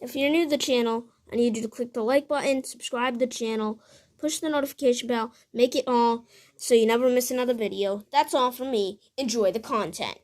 If you're new to the channel, I need you to click the like button, subscribe to the channel, push the notification bell, make it all so you never miss another video. That's all from me. Enjoy the content.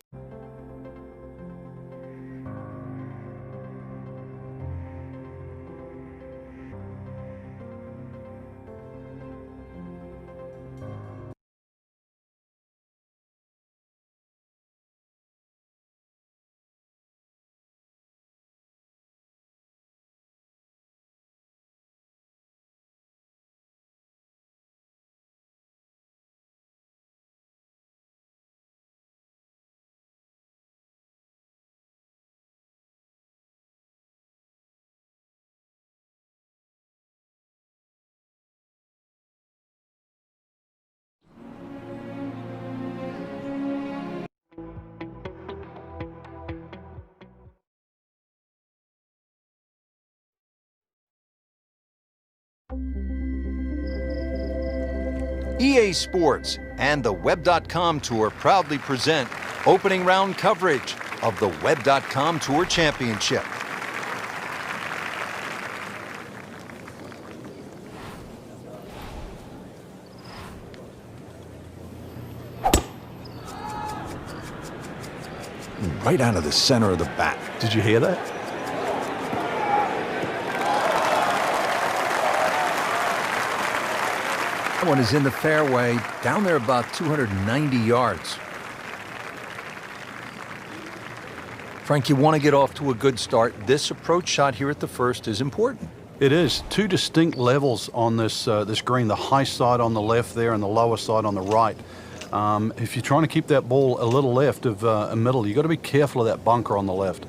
EA Sports and the Web.com Tour proudly present opening round coverage of the Web.com Tour Championship. Right out of the center of the bat. Did you hear that? That one is in the fairway, down there about 290 yards. Frank, you want to get off to a good start. This approach shot here at the first is important. It is. Two distinct levels on this this green, the high side on the left there and the lower side on the right. If you're trying to keep that ball a little left of a middle, you've got to be careful of that bunker on the left.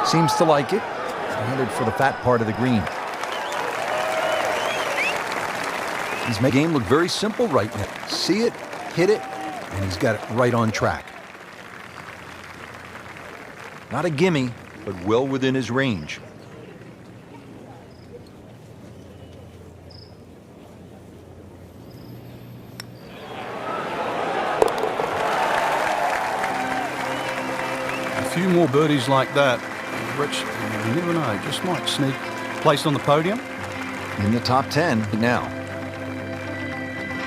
Seems to like it. Headed for the fat part of the green. He's making the game look very simple right now. See it, hit it, and he's got it right on track. Not a gimme, but well within his range. A few more birdies like that, Rich, you never know, just might sneak place on the podium. In the top 10 now.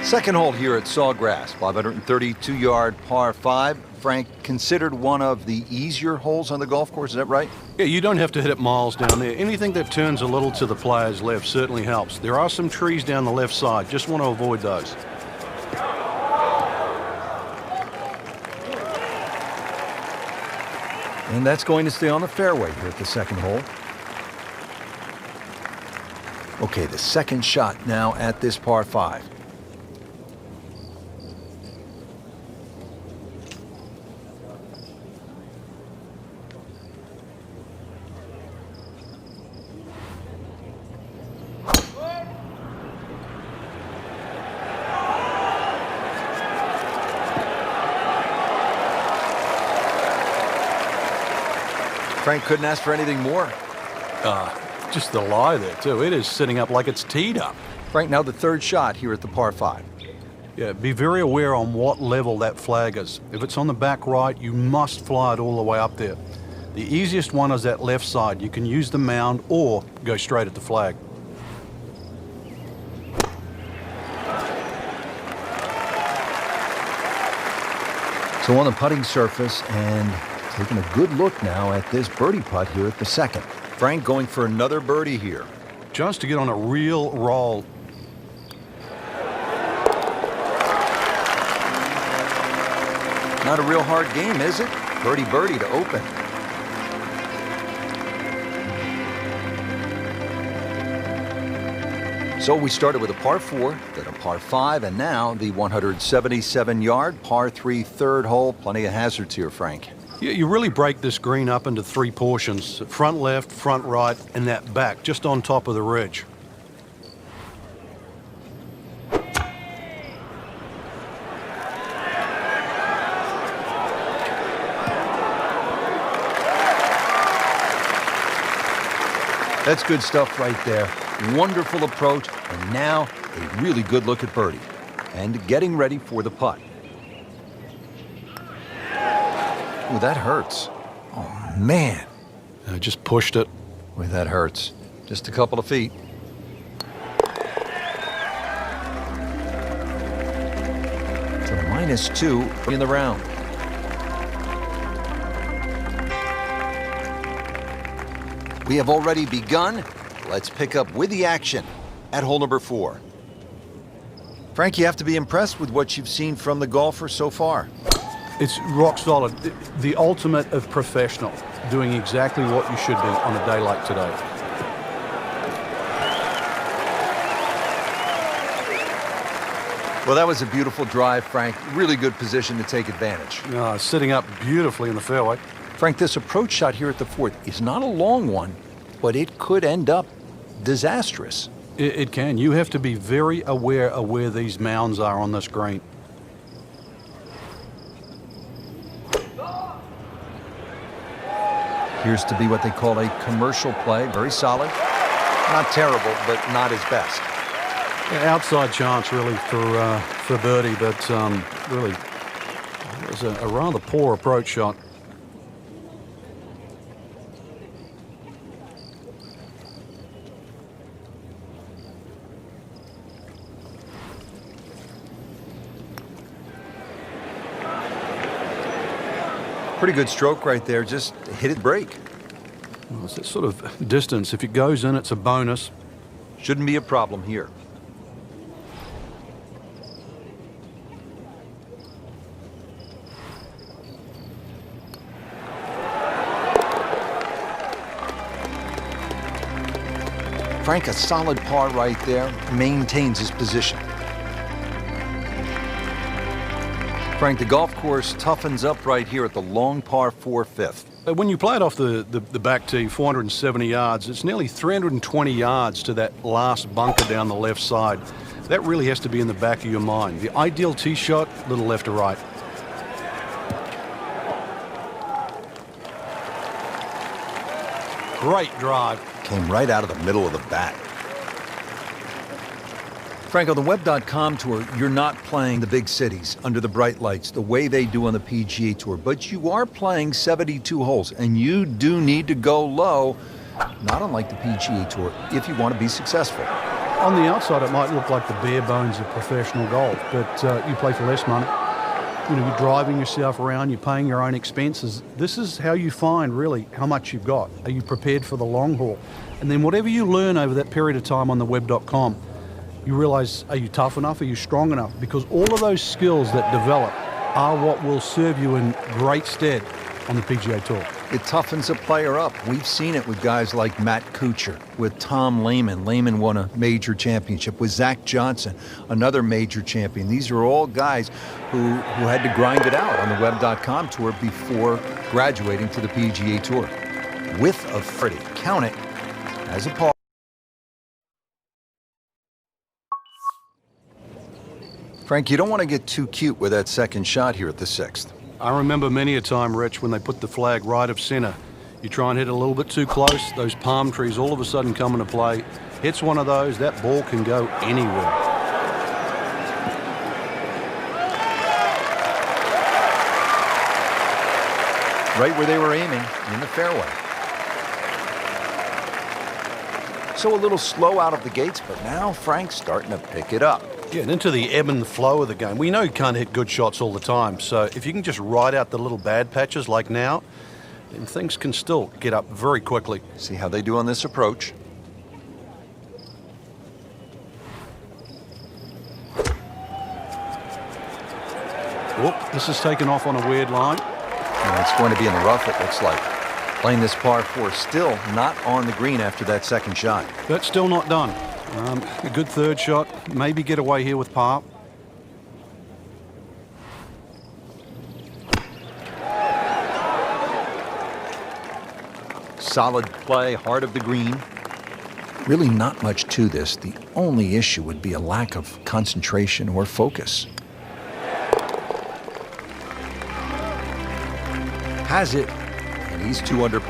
Second hole here at Sawgrass, 532-yard par 5. Frank, considered one of the easier holes on the golf course, is that right? Yeah, you don't have to hit it miles down there. Anything that turns a little to the player's left certainly helps. There are some trees down the left side. Just want to avoid those. And that's going to stay on the fairway here at the second hole. Okay, the second shot now at this par 5. Frank couldn't ask for anything more. Just the lie there, too. It is sitting up like it's teed up. Frank, now the third shot here at the par 5. Yeah, be very aware on what level that flag is. If it's on the back right, you must fly it all the way up there. The easiest one is that left side. You can use the mound or go straight at the flag. So on the putting surface and taking a good look now at this birdie putt here at the second. Frank going for another birdie here. Just to get on a real roll. Not a real hard game, is it? Birdie to open. So we started with a par 4, then a par 5, and now the 177-yard par 3 third hole. Plenty of hazards here, Frank. Yeah, you really break this green up into three portions. Front left, front right, and that back, just on top of the ridge. That's good stuff right there. Wonderful approach, and now a really good look at birdie. And getting ready for the putt. Ooh, that hurts. Oh, man. Just pushed it. Boy, that hurts. Just a couple of feet. To -2 in the round. We have already begun. Let's pick up with the action at hole number 4. Frank, you have to be impressed with what you've seen from the golfer so far. It's rock solid. The ultimate of professional, doing exactly what you should be on a day like today. Well, that was a beautiful drive, Frank. Really good position to take advantage. Sitting up beautifully in the fairway. Frank, this approach shot here at the 4th is not a long one, but it could end up disastrous. It can. You have to be very aware of where these mounds are on this green. Appears to be what they call a commercial play. Very solid. Not terrible, but not his best. Outside chance, really, for birdie, but really, it was a rather poor approach shot. Pretty good stroke right there. Just hit it break. Well, it's that sort of distance. If it goes in, it's a bonus. Shouldn't be a problem here. Frank, a solid par right there, maintains his position. Frank, the golf course toughens up right here at the long par 4 5th. When you play it off the back tee, 470 yards, it's nearly 320 yards to that last bunker down the left side. That really has to be in the back of your mind. The ideal tee shot, little left to right. Great drive. Came right out of the middle of the bat. Frank, on the Web.com Tour, you're not playing the big cities under the bright lights the way they do on the PGA Tour, but you are playing 72 holes, and you do need to go low, not unlike the PGA Tour, if you want to be successful. On the outside, it might look like the bare bones of professional golf, but you play for less money. You know, you're driving yourself around, you're paying your own expenses. This is how you find, really, how much you've got. Are you prepared for the long haul? And then whatever you learn over that period of time on the Web.com, you realize, are you tough enough? Are you strong enough? Because all of those skills that develop are what will serve you in great stead on the PGA Tour. It toughens a player up. We've seen it with guys like Matt Kuchar, with Tom Lehman. Lehman won a major championship. With Zach Johnson, another major champion. These are all guys who had to grind it out on the Web.com Tour before graduating to the PGA Tour. With a 30, count it as a par. Frank, you don't want to get too cute with that second shot here at the 6th. I remember many a time, Rich, when they put the flag right of center. You try and hit a little bit too close, those palm trees all of a sudden come into play. Hits one of those, that ball can go anywhere. Right where they were aiming, in the fairway. So a little slow out of the gates, but now Frank's starting to pick it up. Yeah, and into the ebb and flow of the game. We know you can't hit good shots all the time, so if you can just ride out the little bad patches like now, then things can still get up very quickly. See how they do on this approach. Whoop, this is taken off on a weird line. And it's going to be in the rough, it looks like. Playing this par 4, still not on the green after that second shot. But still not done. A good third shot, maybe get away here with par. Solid play, heart of the green. Really not much to this. The only issue would be a lack of concentration or focus. Has it, and he's 2 under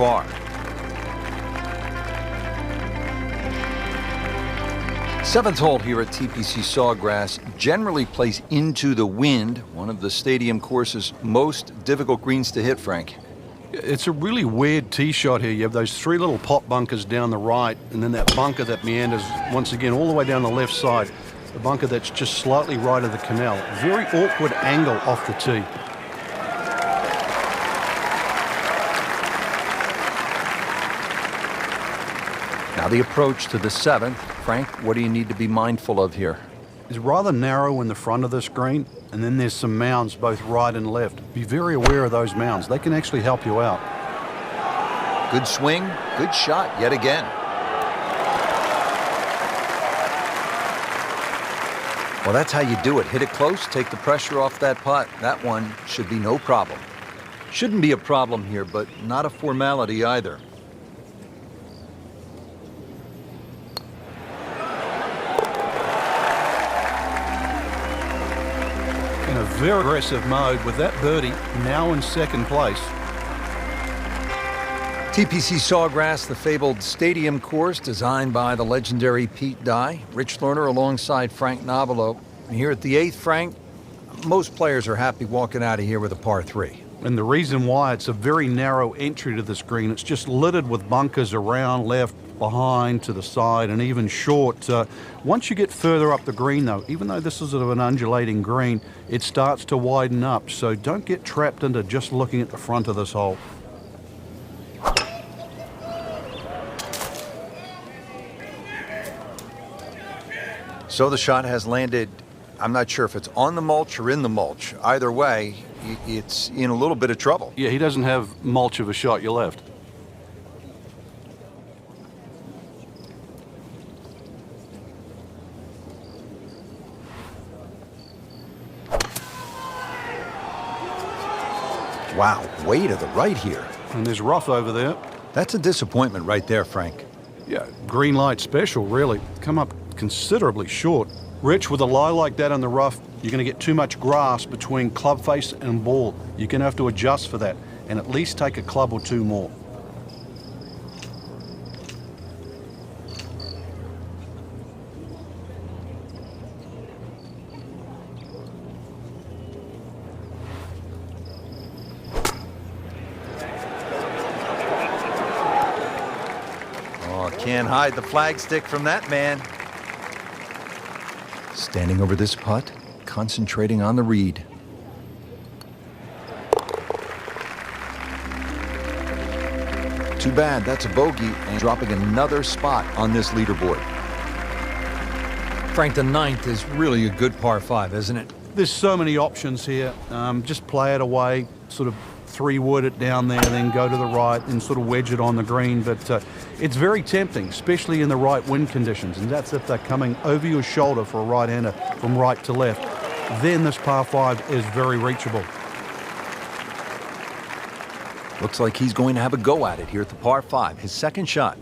Seventh hole here at TPC Sawgrass generally plays into the wind, one of the stadium course's most difficult greens to hit, Frank. It's a really weird tee shot here. You have those three little pop bunkers down the right, and then that bunker that meanders once again all the way down the left side. The bunker that's just slightly right of the canal. Very awkward angle off the tee. Now the approach to the seventh. Frank, what do you need to be mindful of here? It's rather narrow in the front of this green, and then there's some mounds both right and left. Be very aware of those mounds. They can actually help you out. Good swing, good shot yet again. Well, that's how you do it. Hit it close, take the pressure off that putt. That one should be no problem. Shouldn't be a problem here, but not a formality either. In a very aggressive mode with that birdie now in second place. TPC Sawgrass, the fabled stadium course designed by the legendary Pete Dye. Rich Lerner alongside Frank Novelo. Here at the eighth, Frank, most players are happy walking out of here with a par three. And the reason why, it's a very narrow entry to this green. It's just littered with bunkers around, left, behind, to the side, and even short. Once you get further up the green, though, even though this is sort of an undulating green, it starts to widen up. So don't get trapped into just looking at the front of this hole. So the shot has landed, I'm not sure if it's on the mulch or in the mulch. Either way, it's in a little bit of trouble. Yeah, he doesn't have mulch of a shot you left. Wow, way to the right here. And there's rough over there. That's a disappointment right there, Frank. Yeah, green light special, really. Come up considerably short. Rich, with a lie like that on the rough, you're going to get too much grass between club face and ball. You're going to have to adjust for that and at least take a club or two more. Oh, can't hide the flagstick from that man. Standing over this putt, concentrating on the read. Too bad, that's a bogey and dropping another spot on this leaderboard. Frank, the ninth is really a good par five, isn't it? There's so many options here. Just play it away, sort of three-wood it down there, then go to the right and sort of wedge it on the green. But it's very tempting, especially in the right wind conditions. And that's if they're coming over your shoulder for a right-hander from right to left. Then this par five is very reachable. Looks like he's going to have a go at it here at the par five, his second shot.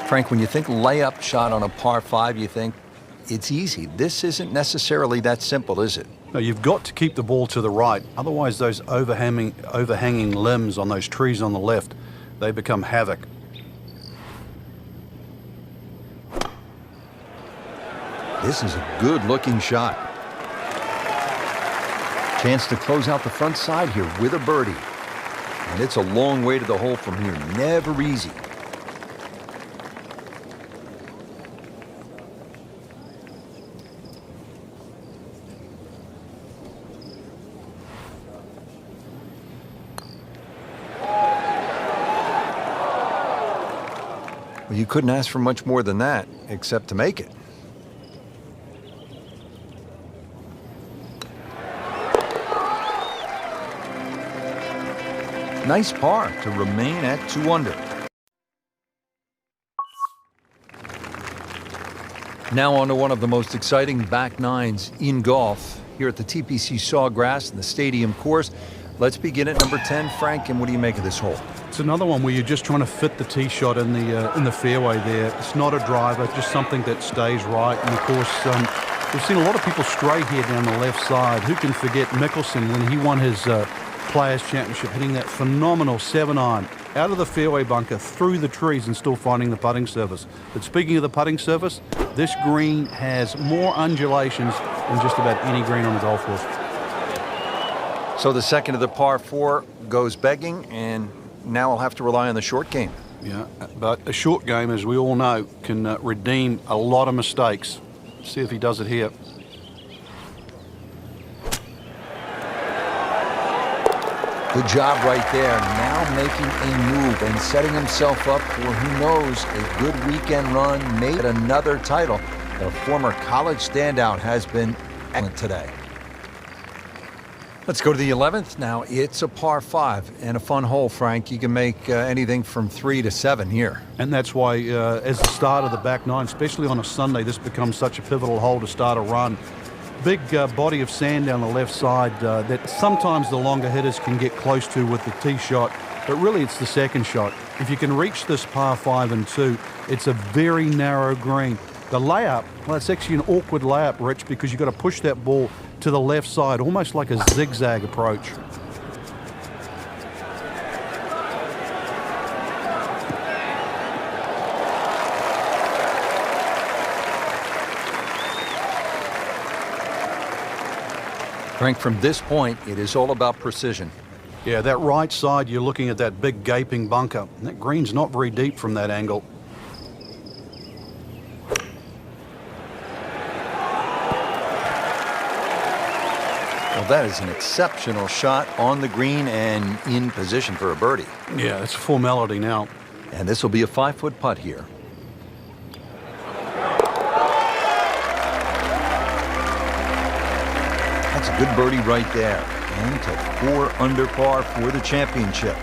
Frank, when you think layup shot on a par five, you think it's easy. This isn't necessarily that simple, is it? No, you've got to keep the ball to the right. Otherwise, those overhanging limbs on those trees on the left, they become havoc. This is a good-looking shot. Chance to close out the front side here with a birdie. And it's a long way to the hole from here. Never easy. Well, you couldn't ask for much more than that, except to make it. Nice par to remain at 2 under. Now on to one of the most exciting back nines in golf here at the TPC Sawgrass and the stadium course. Let's begin at number 10, Frank, and what do you make of this hole? It's another one where you're just trying to fit the tee shot in the fairway there. It's not a driver, just something that stays right. And of course, we've seen a lot of people stray here down the left side. Who can forget Mickelson when he won his Players' Championship, hitting that phenomenal 7-iron out of the fairway bunker, through the trees, and still finding the putting surface. But speaking of the putting surface, this green has more undulations than just about any green on the golf course. So the second of the par 4 goes begging, and now I'll have to rely on the short game. Yeah, but a short game, as we all know, can redeem a lot of mistakes. See if he does it here. Good job right there. Now making a move and setting himself up for, who knows, a good weekend run, made another title. The former college standout has been excellent today. Let's go to the 11th. Now, it's a par 5 and a fun hole, Frank. You can make anything from 3 to 7 here. And that's why, as the start of the back nine, especially on a Sunday, this becomes such a pivotal hole to start a run. Big body of sand down the left side that sometimes the longer hitters can get close to with the tee shot, but really it's the second shot. If you can reach this par 5 and 2, it's a very narrow green. The layup, well, it's actually an awkward layup, Rich, because you've got to push that ball to the left side, almost like a zigzag approach. Frank, from this point, it is all about precision. Yeah, that right side, you're looking at that big gaping bunker. And that green's not very deep from that angle. Well, that is an exceptional shot on the green and in position for a birdie. Yeah, it's a formality now. And this will be a 5-foot putt here. That's a good birdie right there. And to 4 under par for the championship.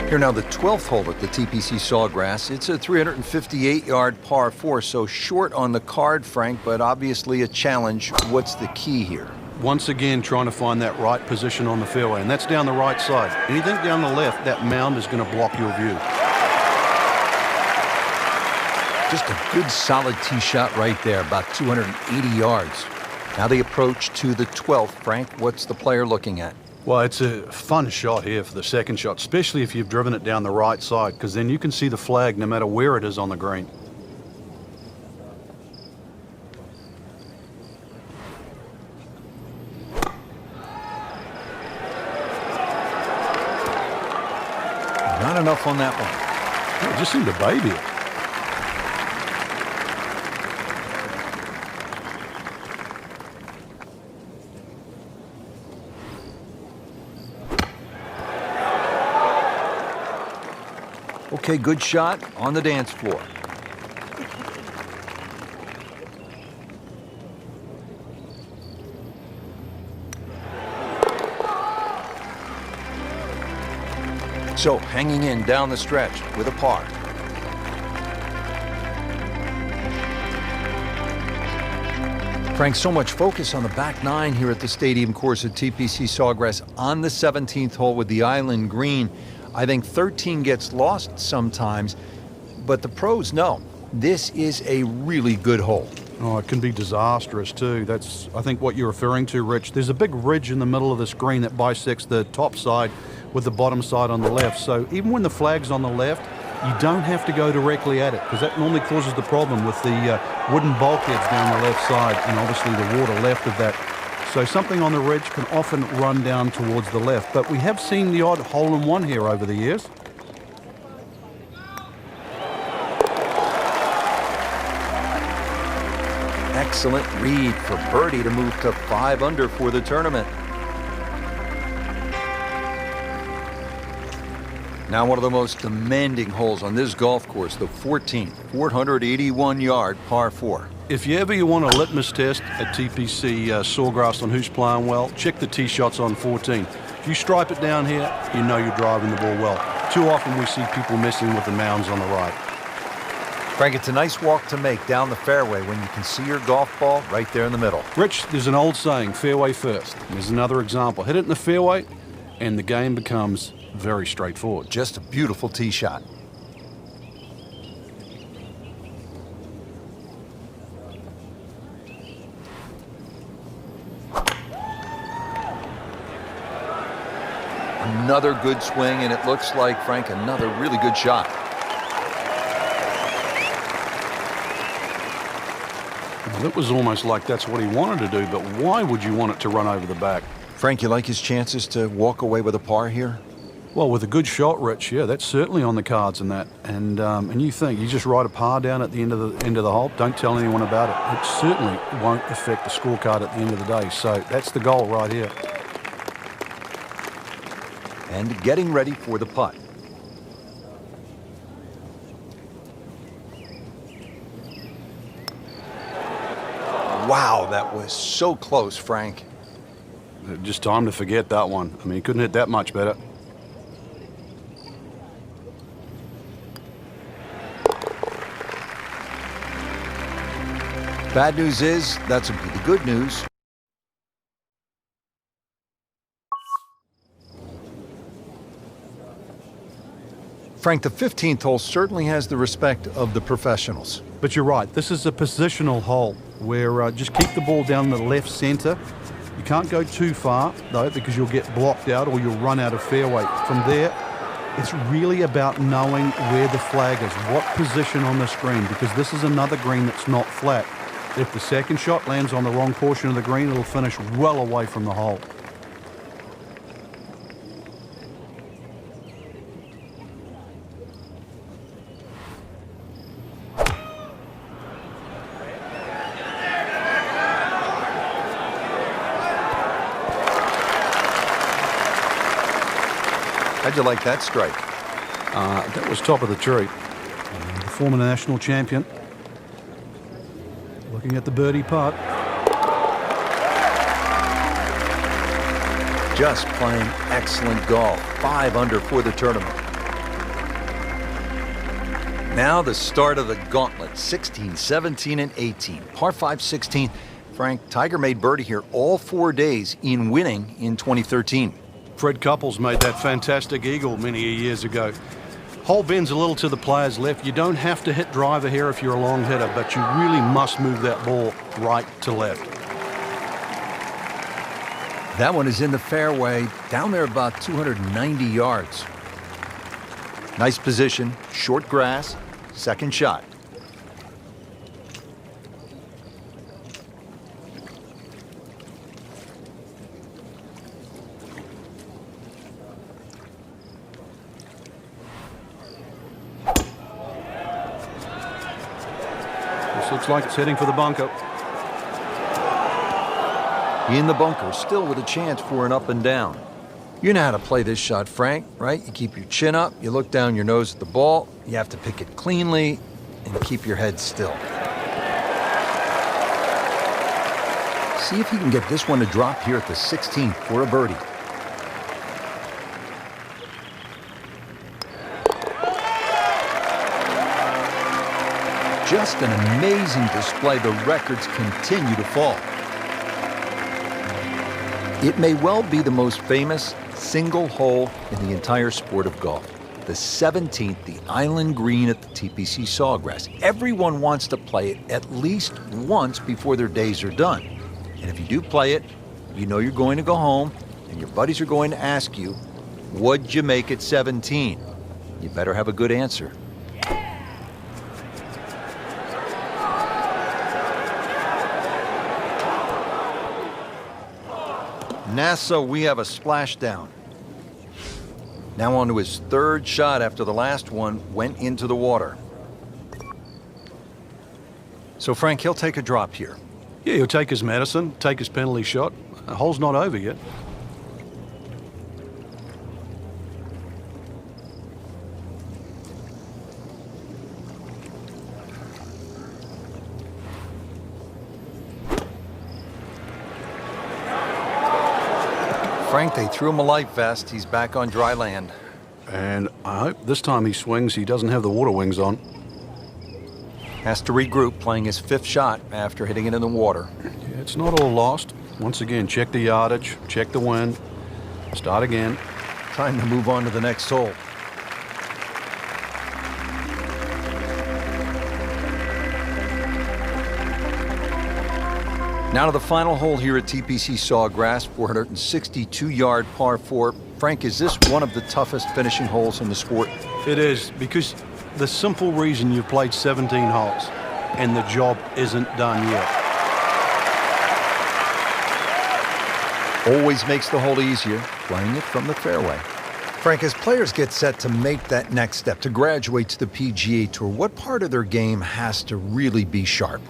Here now, the 12th hole at the TPC Sawgrass. It's a 358-yard par 4, so short on the card, Frank, but obviously a challenge. What's the key here? Once again, trying to find that right position on the fairway, and that's down the right side. Anything down the left, that mound is going to block your view. Just a good solid tee shot right there, about 280 yards. Now the approach to the 12th. Frank, what's the player looking at? Well, it's a fun shot here for the second shot, especially if you've driven it down the right side, because then you can see the flag no matter where it is on the green. Not enough on that one. It just seemed to baby it. Okay, good shot on the dance floor. So, hanging in down the stretch with a par. Frank, so much focus on the back nine here at the stadium course at TPC Sawgrass on the 17th hole with the island green. I think 13 gets lost sometimes, but the pros know this is a really good hole. Oh, it can be disastrous too. That's, I think, what you're referring to, Rich. There's a big ridge in the middle of this green that bisects the top side with the bottom side on the left. So even when the flag's on the left, you don't have to go directly at it, because that normally causes the problem with the wooden bulkheads down the left side and obviously the water left of that. So something on the ridge can often run down towards the left. But we have seen the odd hole-in-one here over the years. Excellent read for birdie to move to 5 under for the tournament. Now one of the most demanding holes on this golf course, the 14th, 481-yard par 4. If you ever want a litmus test at TPC Sawgrass on who's playing well, check the tee shots on 14. If you stripe it down here, you know you're driving the ball well. Too often we see people messing with the mounds on the right. Frank, it's a nice walk to make down the fairway when you can see your golf ball right there in the middle. Rich, there's an old saying, fairway first. There's another example. Hit it in the fairway, and the game becomes very straightforward. Just a beautiful tee shot. Another good swing, and it looks like, Frank, another really good shot. Well, it was almost like that's what he wanted to do, but why would you want it to run over the back? Frank, you like his chances to walk away with a par here? Well, with a good shot, Rich, yeah, that's certainly on the cards in that. And you think you just ride a par down at the end of the hole, don't tell anyone about it. It certainly won't affect the scorecard at the end of the day. So that's the goal right here. And getting ready for the putt. Wow, that was so close, Frank. Just time to forget that one. I mean, he couldn't hit that much better. Bad news is, that's the good news. Frank, the 15th hole certainly has the respect of the professionals. But you're right, this is a positional hole where just keep the ball down the left center. You can't go too far, though, because you'll get blocked out or you'll run out of fairway. From there, it's really about knowing where the flag is, what position on the green, because this is another green that's not flat. If the second shot lands on the wrong portion of the green, it'll finish well away from the hole. How'd you like that strike? That was top of the tree. The former national champion. Looking at the birdie putt. Just playing excellent golf. 5 under for the tournament. Now the start of the gauntlet. 16, 17, and 18. Par 5, 16. Frank, Tiger made birdie here all 4 days in winning in 2013. Fred Couples made that fantastic eagle many years ago. Hole bends a little to the player's left. You don't have to hit driver here if you're a long hitter, but you really must move that ball right to left. That one is in the fairway, down there about 290 yards. Nice position, short grass, second shot. Looks like it's heading for the bunker. In the bunker, still with a chance for an up and down. You know how to play this shot, Frank, right? You keep your chin up, you look down your nose at the ball, you have to pick it cleanly, and keep your head still. See if you can get this one to drop here at the 16th for a birdie. Just an amazing display. The records continue to fall. It may well be the most famous single hole in the entire sport of golf. The 17th, the island green at the TPC Sawgrass. Everyone wants to play it at least once before their days are done. And if you do play it, you know you're going to go home, and your buddies are going to ask you, what'd you make at 17? You better have a good answer. NASA, we have a splashdown. Now on to his third shot after the last one went into the water. So, Frank, he'll take a drop here. Yeah, he'll take his medicine, take his penalty shot. The hole's not over yet. Frank, they threw him a life vest. He's back on dry land. And I hope this time he swings, he doesn't have the water wings on. Has to regroup, playing his 5th shot after hitting it in the water. Yeah, it's not all lost. Once again, check the yardage, check the wind, start again. Time to move on to the next hole. Now to the final hole here at TPC Sawgrass, 462-yard par 4. Frank, is this one of the toughest finishing holes in the sport? It is, because the simple reason you've played 17 holes and the job isn't done yet. Always makes the hole easier, playing it from the fairway. Frank, as players get set to make that next step, to graduate to the PGA Tour, what part of their game has to really be sharp?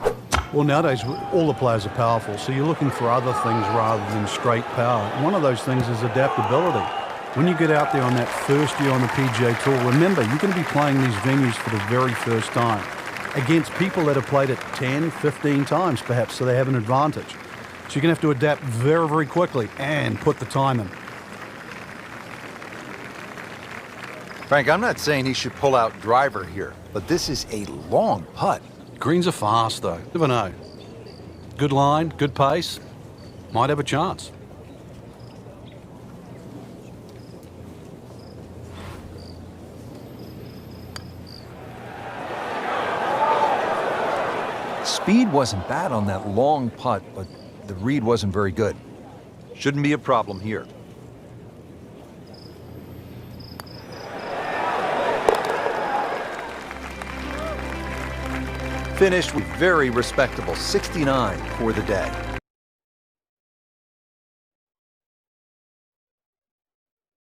Well, nowadays, all the players are powerful, so you're looking for other things rather than straight power. One of those things is adaptability. When you get out there on that first year on the PGA Tour, remember, you're going to be playing these venues for the very first time against people that have played it 10, 15 times, perhaps, so they have an advantage. So you're going to have to adapt very, very quickly and put the time in. Frank, I'm not saying he should pull out driver here, but this is a long putt. Greens are fast, though. Never know. Good line, good pace. Might have a chance. Speed wasn't bad on that long putt, but the read wasn't very good. Shouldn't be a problem here. Finished with very respectable 69 for the day.